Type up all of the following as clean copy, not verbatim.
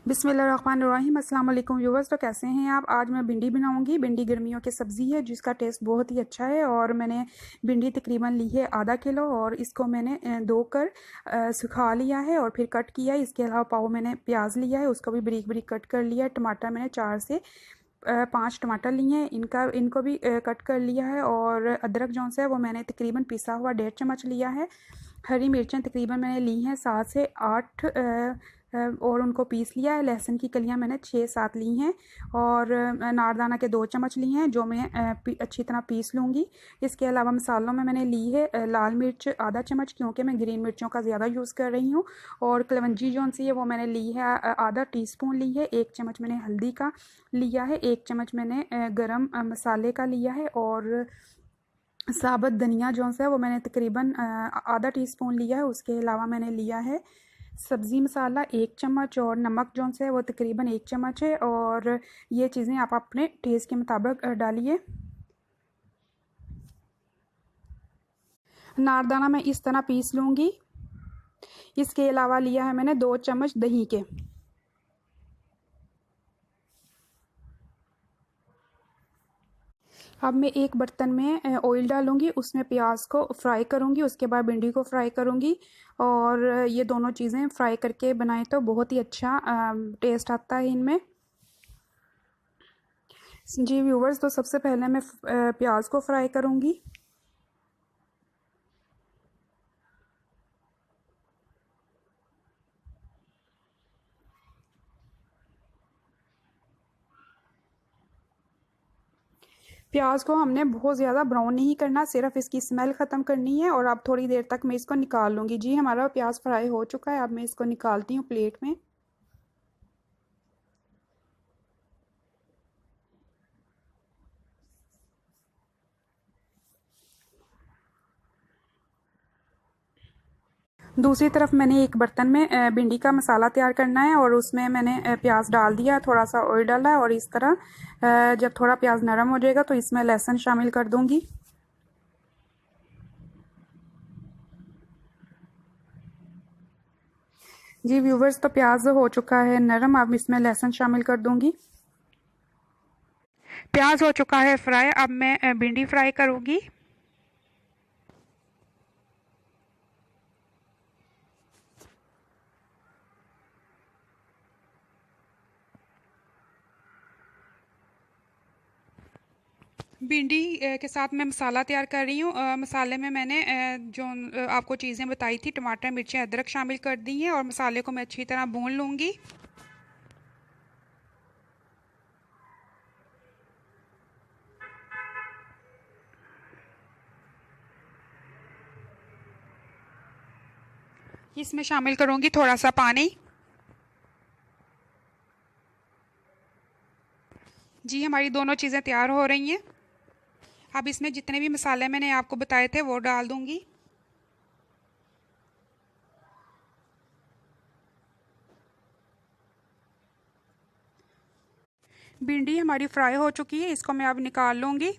बिस्मिल्लाहिर्रहमानिर्रहीम। अस्सलाम वालेकुम व्यूवर्स। तो कैसे हैं आप? आज मैं भिंडी बनाऊंगी। भिंडी गर्मियों की सब्ज़ी है जिसका टेस्ट बहुत ही अच्छा है। और मैंने भिंडी तकरीबन ली है आधा किलो और इसको मैंने धोकर सुखा लिया है और फिर कट किया है। इसके अलावा पाव मैंने प्याज लिया है, उसको भी बारीक बारीक कट कर लिया है। टमाटर मैंने 4 से 5 टमाटर लिए हैं, इनको भी कट कर लिया है। और अदरक जो है वो मैंने तकरीबन पिसा हुआ 1.5 चम्मच लिया है। हरी मिर्चें तकरीबन मैंने ली हैं 7 से 8 और उनको पीस लिया है। लहसुन की कलियां मैंने 6-7 ली हैं और नारदाना के 2 चम्मच लिए हैं जो मैं अच्छी तरह पीस लूँगी। इसके अलावा मसालों में मैंने ली है लाल मिर्च आधा चम्मच, क्योंकि मैं ग्रीन मिर्चों का ज़्यादा यूज़ कर रही हूँ। और कलवंजी जो सी है वो मैंने ली है आधा टीस्पून ली है। 1 चम्मच मैंने हल्दी का लिया है, 1 चम्मच मैंने गरम मसाले का लिया है। और साबुत धनिया जो है वो मैंने तकरीबन आधा टीस्पून लिया है। उसके अलावा मैंने लिया है सब्ज़ी मसाला 1 चम्मच और नमक जो है वो तकरीबन 1 चम्मच है। और ये चीज़ें आप अपने टेस्ट के मुताबिक डालिए। नारदाना मैं इस तरह पीस लूँगी। इसके अलावा लिया है मैंने 2 चम्मच दही के। अब मैं एक बर्तन में ऑयल डालूंगी, उसमें प्याज को फ्राई करूंगी, उसके बाद भिंडी को फ्राई करूंगी। और ये दोनों चीज़ें फ्राई करके बनाएं तो बहुत ही अच्छा टेस्ट आता है इनमें। जी व्यूवर्स, तो सबसे पहले मैं प्याज को फ्राई करूंगी। प्याज को हमने बहुत ज़्यादा ब्राउन नहीं करना, सिर्फ इसकी स्मेल ख़त्म करनी है। और अब थोड़ी देर तक मैं इसको निकाल लूँगी। जी हमारा प्याज फ्राई हो चुका है, अब मैं इसको निकालती हूँ प्लेट में। दूसरी तरफ मैंने एक बर्तन में भिंडी का मसाला तैयार करना है और उसमें मैंने प्याज डाल दिया, थोड़ा सा ऑयल डाला है। और इस तरह जब थोड़ा प्याज नरम हो जाएगा तो इसमें लहसुन शामिल कर दूंगी। जी व्यूवर्स, तो प्याज हो चुका है नरम, अब इसमें लहसुन शामिल कर दूंगी। प्याज हो चुका है फ्राई, अब मैं भिंडी फ्राई करूंगी। भिंडी के साथ मैं मसाला तैयार कर रही हूँ। मसाले में मैंने जो आपको चीज़ें बताई थी, टमाटर मिर्चें अदरक शामिल कर दी हैं और मसाले को मैं अच्छी तरह भून लूँगी। इसमें शामिल करूँगी थोड़ा सा पानी। जी हमारी दोनों चीज़ें तैयार हो रही हैं। अब इसमें जितने भी मसाले मैंने आपको बताए थे वो डाल दूँगी। भिंडी हमारी फ्राई हो चुकी है, इसको मैं अब निकाल लूँगी।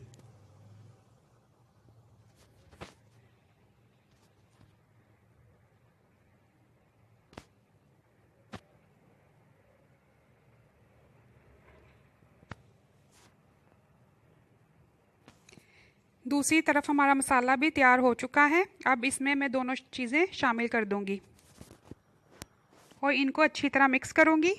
दूसरी तरफ हमारा मसाला भी तैयार हो चुका है। अब इसमें मैं दोनों चीज़ें शामिल कर दूँगी और इनको अच्छी तरह मिक्स करूँगी।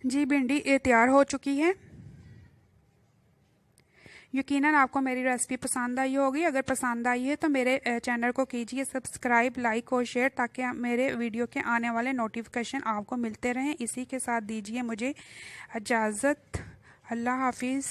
जी भिंडी तैयार हो चुकी है। यकीनन आपको मेरी रेसिपी पसंद आई होगी। अगर पसंद आई है तो मेरे चैनल को कीजिए सब्सक्राइब, लाइक और शेयर, ताकि मेरे वीडियो के आने वाले नोटिफिकेशन आपको मिलते रहें। इसी के साथ दीजिए मुझे इजाज़त। अल्लाह हाफिज़।